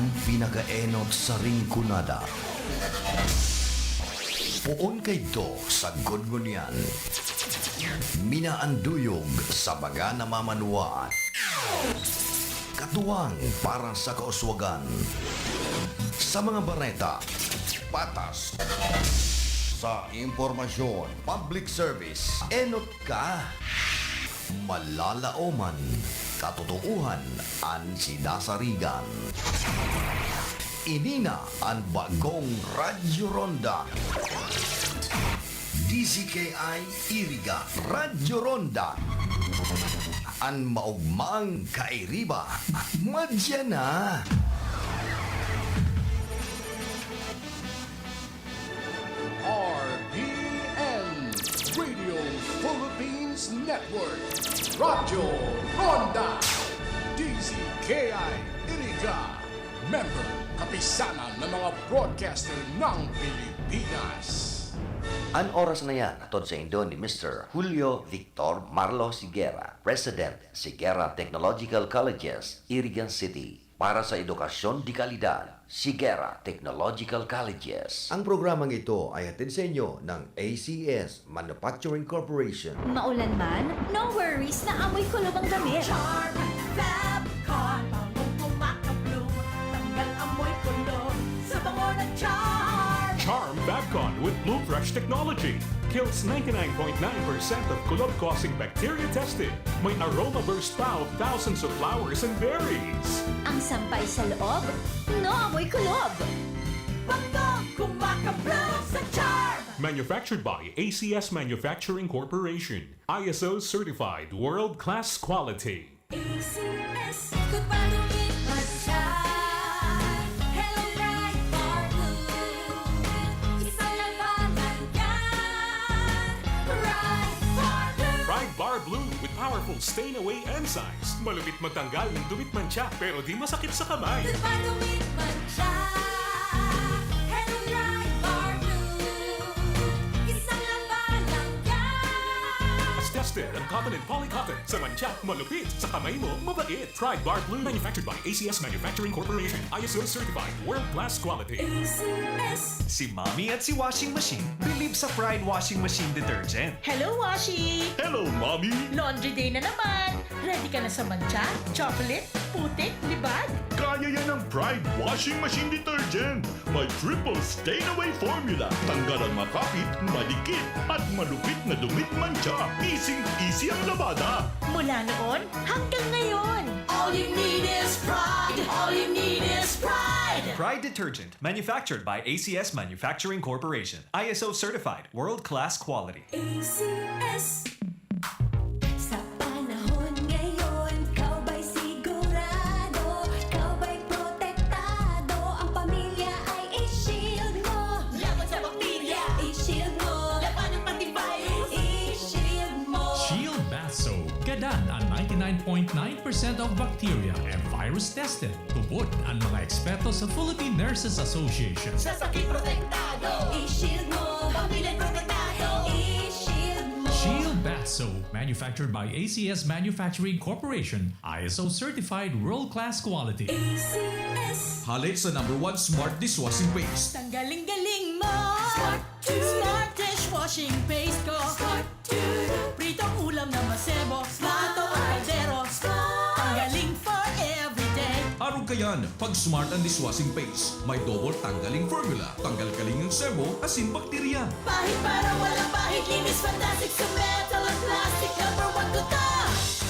ang pinakaenot sa ringkunada. Puon kay do sa gungunyan. Minaanduyog sa baga na mamanuan. Katuwang para sa kauswagan. Sa mga bareta, patas. Sa impormasyon, public service, enot ka. Malalaoman, katotohan, ang sinasarigan. Inina ang bagong Radyo Ronda. DCKI Iriga Radyo Ronda. Ang maugmang kairiba. Madya na. RPN Radio Philippines Network Radyo Ronda DCKI Iriga Member Kapisanan ng mga broadcaster ng Pilipinas. Ang oras na yan, atod sa Indo ni Mr. Julio Victor Marlo Siguera, President, Siguera Technological Colleges, Iriga City. Para sa edukasyon di kalidad, Siguera Technological Colleges. Ang programang ito ay hatid sa inyo ng ACS Manufacturing Corporation. Maulan man, no worries na amoy kulob ang damit. Charm, Fabcon, bangong kumakablo, tanggal amoy kulob sa bango ng Charm. Charm Fabcon with Blue Fresh technology kills 99.9% of kulob-causing bacteria tested. May aroma burst pa of thousands of flowers and berries. Ang sampay sa loob, no amoy kulob. Bangong kumakablo sa Charm. Manufactured by ACS Manufacturing Corporation. ISO certified world-class quality. ACS, kung marumit man siya. Hello, bright bar blue. Isang labanan yan. Bright bar blue. Pride Bar Blue with powerful stain-away enzymes. Malupit magtanggal ng dumit mancha pero di masakit sa kamay. Kung marumit man siya. Hello, bright bar blue. Isang labanan yan. As tested ang cotton and polycotton. Sa mancha, malupit. Sa kamay mo, mabait. Pride Bar Blue. Manufactured by ACS Manufacturing Corporation. ISO certified world-class quality. ACS. Si Mommy at si Washing Machine believe sa Pride Washing Machine Detergent. Hello, Washi! Hello, Mommy! Laundry day na naman! Ready ka na sa mancha, chocolate, putik, libag? Kaya yan ang Pride Washing Machine Detergent. May triple stain-away formula. Tanggal ang makapit, madikit, at malupit na dumit mancha. Easy ang labada. Mula noon hanggang ngayon! All you need is pride. All you need is pride. Pride Detergent, manufactured by ACS Manufacturing Corporation. ISO certified, world-class quality. ACS. Sa panahon ngayon, kau ba'y sigurado? Kau ba'y protektado? Ang pamilya ay i-shield mo. Laban sa bakterya, i-shield mo. Laban ng antivirus, i-shield mo. Shield Bath Soap. Gadan ang 99.9% of bacteria and virus tested. Tubod ang mga eksperto sa Philippine Nurses Association. Sa sakit protektado, i-shield mo. Pamilya protektado, i-shield mo. Shield Bath Soap, manufactured by ACS Manufacturing Corporation, ISO certified world-class quality. ACS. Halit sa #1 Smart Dishwashing Paste. Tanggaling-galing mo! Smart to Smart dishwashing paste ko! Start to Pritong ulam na masebo, plato o kaldero. Tanggaling for everyday. Araw kayan, pag Smart ang Dishwashing Paste, may double tanggaling formula. Tanggal kaling yung sebo, asin bakterya. Pahit para walang pahit, linis fantastic sa metal at plastic. #1 ko to.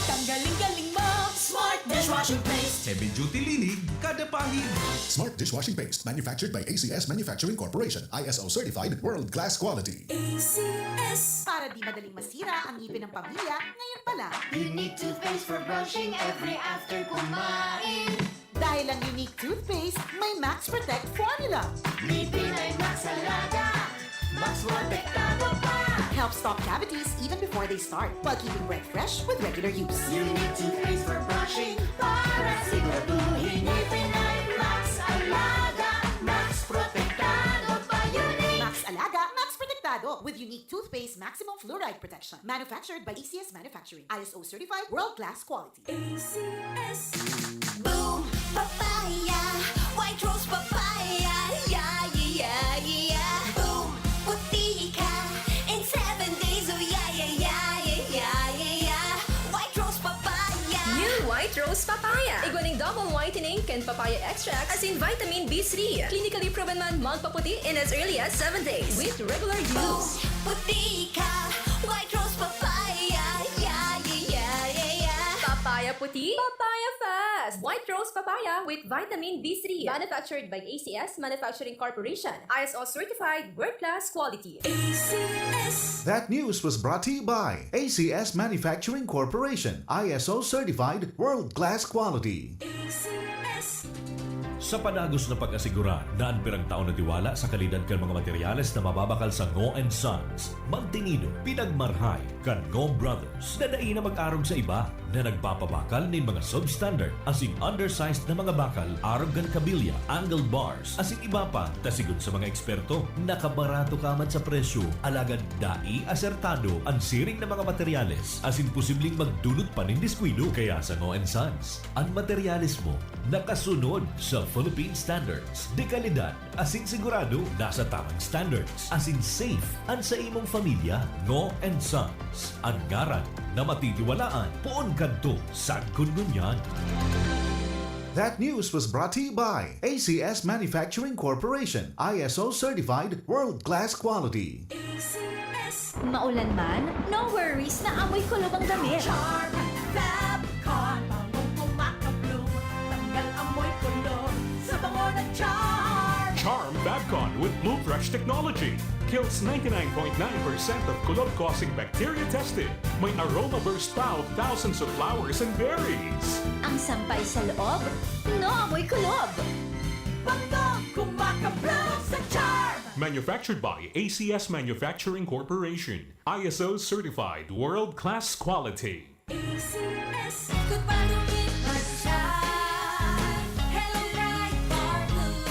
Tanggaling-galing mo! Smart dishwashing paste. Heavy duty linig, kada pahid. Smart Dishwashing Paste, manufactured by ACS Manufacturing Corporation. ISO certified world-class quality. ACS. Para di madaling masira ang ngipin ng pamilya, ngayon pa lang. Unique toothpaste for brushing every after kumain. Dahil ang unique toothpaste, may Max Protect formula. Ngipin ay Max Alaga. Max protektado pa. Helps stop cavities even before they start, while keeping breath fresh with regular use. Unique toothpaste for brushing para siguraduhin ngipin ay Max Alaga. Max protektado pa. Unique. Max Alaga, Max Protectado with unique toothpaste maximum fluoride protection. Manufactured by ACS Manufacturing. ISO certified world-class quality. ACS. Boom, papaya. Why double whitening and papaya extract as in vitamin B3. Clinically proven man magpaputi in as early as 7 days with regular use. Platika, white rose papaya, yeah, yeah, yeah, yeah, yeah. Papaya puti, papaya fast. White rose papaya with vitamin B3. Manufactured by ACS Manufacturing Corporation. ISO certified world-class quality. ACS. That news was brought to you by ACS Manufacturing Corporation, ISO certified world-class quality. ACS. Sa panagos na pag-asigura na ang pirang taon na tiwala sa kalidad kan mga materyales na mababakal sa Ngo & Sons, mantinido, pinagmarhay kan Ngo Brothers na daí na mag-arog sa iba na nagpapabakal ng mga substandard asing undersized na mga bakal arog kan kabilya, angle bars, asing iba pa tasigon sa mga eksperto. Nakabarato kaman sa presyo, alagad dai asertado ang siring na mga materyales asing posibleng magdulot pa ng diskwido. Kaya sa Ngo & Sons, ang materyales mo nakasunod sa Philippine standards. De kalidad, asing sigurado nasa tamang standards. Asing safe ang sa imong pamilya. Ngo & Sons, ang ngaran na matitiwalaan. Poon kadto sa kununyan. That news was brought to you by ACS Manufacturing Corporation, ISO certified world-class quality. ACS. Maulan man, no worries na amoy kulob ang damit. Charm, Fabcon, bangong kumakablo, tanggal amoy kulo, sa bango ng charm. Charm Babcon with Blue Fresh technology. Kills 99.9% of kulob-causing bacteria tested. May aroma burst pa of thousands of flowers and berries. Ang sampay sa loob, no amoy kulob. Bango kumakablo sa charm. Manufactured by ACS Manufacturing Corporation. ISO certified world-class quality. ACS. Kung palumit man siya, hello bright bar blue.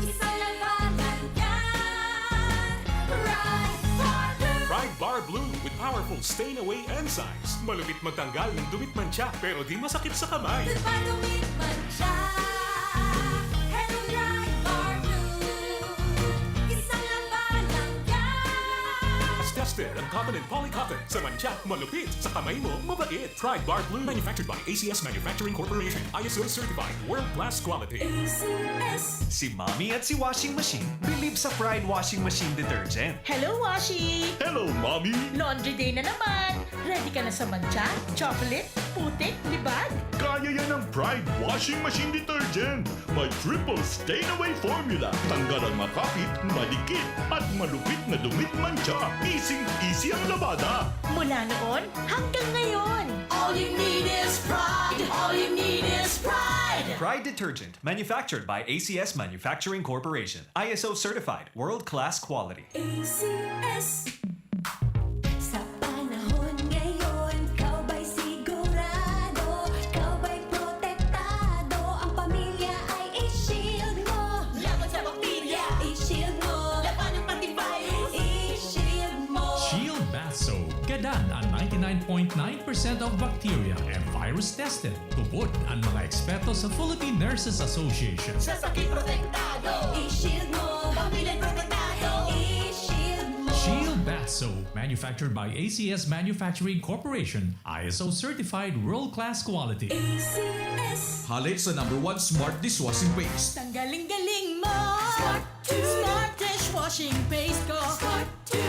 Isang labanan yan, bright bar blue. Bright Bar Blue with powerful stain-away enzymes. Malupit magtanggal ng dumit mancha pero di masakit sa kamay. Kung palumit man siya, hello bright bar blue. Isang labanan yan. As tested ang cotton and polycotton. Sa mancha, malupit. Sa kamay mo, mabait. Pride Bar Blue manufactured by ACS Manufacturing Corporation. ISO certified world-class quality. ACS. Si Mommy at si Washing Machine believe sa Pride Washing Machine Detergent. Hello, Washi! Hello, Mommy! Laundry day na naman! Ready ka na sa mancha, chocolate, putik, libag? Kaya yan ang Pride Washing Machine Detergent. May triple stain-away formula. Tanggal ang makapit, madikit, at malupit na dumit mancha. Easy ang labada. Mula noon hanggang ngayon! All you need is pride. All you need is pride. Pride Detergent, manufactured by ACS Manufacturing Corporation. ISO certified world-class quality. ACS. Sa panahon ngayon, kau ba'y sigurado? Kau ba'y protektado? Ang pamilya ay i-shield mo. Laban sa bakterya, i-shield mo. Laban ng antivirus, i-shield mo. Shield Bath Soap. Gadan ang 99.9% of bacteria and virus tested. Tubod ang mga eksperto sa Philippine Nurses Association. Sa sakit protektado, i-shield mo. Pamilya protektado, i-shield mo. Shield Bath Soap, manufactured by ACS Manufacturing Corporation, ISO certified world-class quality. ACS. Halit sa #1 Smart Dishwashing Paste. Tanggaling-galing mo! Smart to Smart dishwashing paste ko! Smart to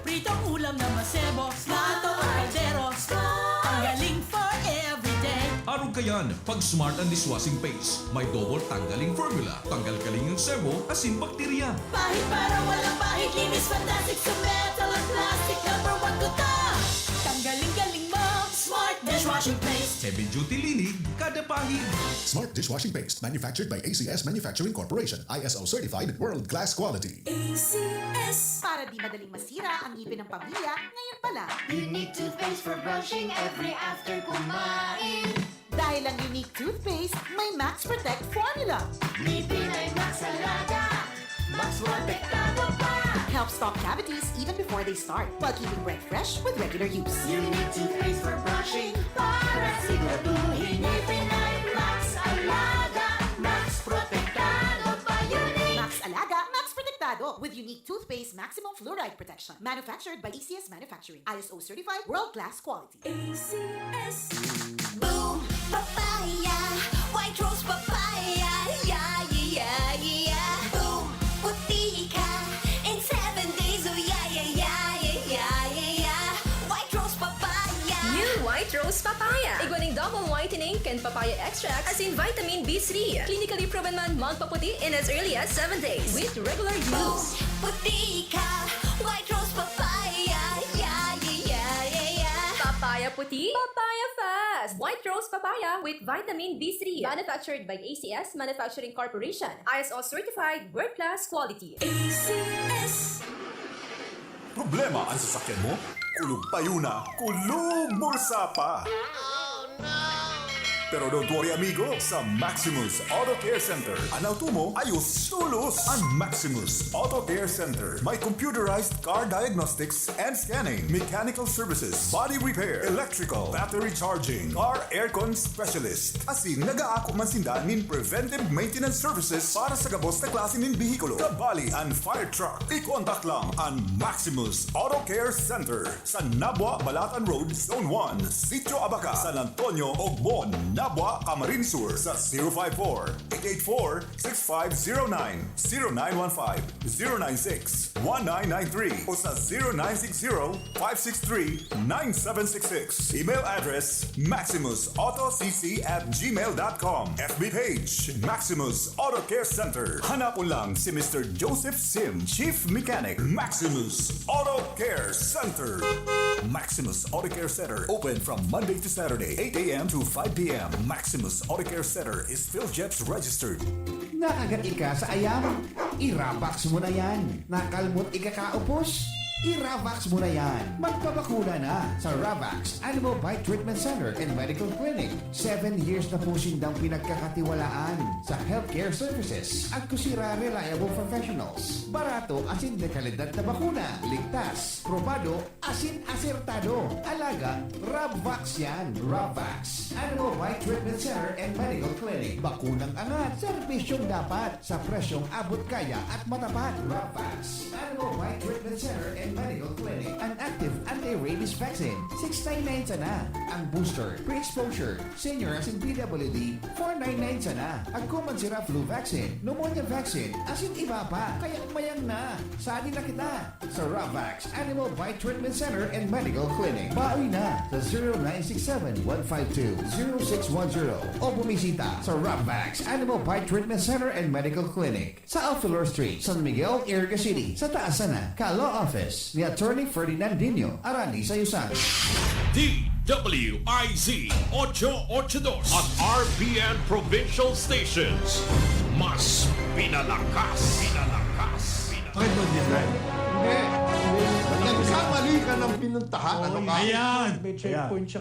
Pritong ulam na masebo, plato o kaldero. Ang galing for everyday. Arog kayan, pag Smart ang Dishwashing Paste, may double tanggaling formula. Tanggal kaling ng sebo, asin bakterya. Pahit para walang pahit, linis fantastic sa metal at plastic. #1 ko ta! Tanggaling-galing mo! Smart dishwashing paste! Heavy duty linig, kada pahid. Smart dishwashing paste, manufactured by ACS Manufacturing Corporation, ISO certified world-class quality. ACS. Para di madaling masira ang ngipin ng pamilya, ngayon pa lang. Unique toothpaste for brushing every after kumain. Dahil ang unique toothpaste, may Max Protect formula. Ngipin ay Max Alaga. Max protektado pa. Helps stop cavities even before they start, while keeping breath fresh with regular use. Unique toothpaste for brushing para siguraduhin ngipin ay Max Alaga. Max protektado pa. Unique. Max Alaga, Max Protectado with unique toothpaste maximum fluoride protection. Manufactured by ACS Manufacturing. ISO certified world-class quality. ACS. Boom, papaya. papaya, white rose papaya, yeah, yeah, yeah. Boom, puti ka in 7 days, oh yeah, yeah, yeah, yeah, yeah, yeah. White rose papaya. New White Rose Papaya. Iguaning double whitening and papaya extract as in vitamin B3. Clinically proven man magpaputi in as early as 7 days with regular use. Puti ka, white rose papaya, yeah, yeah, yeah, yeah. Papaya puti, papaya fast. White Rose Papaya with vitamin B3. Manufactured by ACS Manufacturing Corporation. ISO certified world class quality. ACS. Problema ang sasakyan mo? Kulog tayo na, kulog bulsa pa! Pero don't worry amigo, sa Maximus Auto Care Center, ang auto mo ayos tulos! Ang Maximus Auto Care Center, may computerized car diagnostics and scanning, mechanical services, body repair, electrical, battery charging, car aircon specialist. Asin nag-aako man sinda nin preventive maintenance services para sa gabos na klase nin bihikulo, kabali ang fire truck. I-contact lang ang Maximus Auto Care Center sa Nabwa, Balatan Road, Zone 1, Sitio Abaca, San Antonio, Ogmon, Nabwa, Camarines Sur sa 054-884-6509, 0915-096-1993 o sa 0960-563-9766. Email address maximusautocc@gmail.com. FB page Maximus Auto Care Center. Hanapon lang si Mr. Joseph Sim, Chief Mechanic, Maximus Auto Care Center. Maximus Auto Care Center open from Monday to Saturday, 8 a.m. to 5 p.m. Maximus Auto Care Center is PhilJeps registered. Nakagat ka sa ayam? I-Ravax mo na yan. Nakalmot ikakaupos? I-Ravax mo na yan. Magpabakuna na sa Ravax Animal Bite Treatment Center and Medical Clinic. 7 years na po sindang pinagkakatiwalaan sa healthcare services at kusira reliable professionals. Barato asin de kalidad na bakuna. Ligtas, probado, asin asertado. Alaga, Ravax yan. Ravax Animal Bite Treatment Center and Medical Clinic. Bakunang angat, serbisyong dapat sa presyong abot kaya at matapat. Ravax Animal Bite Treatment Center and Medical Clinic. An active anti-rabies vaccine, 699 sana. Ang booster, pre-exposure, senior as in PWD, 499 sana. Ang common sira flu vaccine, pneumonia vaccine, asin iba pa. Kaya mayang na. Sali na kita sa Ravax Animal Bite Treatment Center and Medical Clinic. Bawi na sa 0967-152-0610 o bumisita sa Ravax Animal Bite Treatment Center and Medical Clinic sa Alfilor Street, San Miguel, Iriga City. Sa taas na, Ka-Law Office ni Attorney Ferdinandinho, Arani Sayusan. DWIZ 882 at RPN Provincial Stations. Mas pinalakas. Bakit mo design? Hindi. Nagsasali ka ng pinuntahan. Ano ka? Ayan! May checkpoint siya.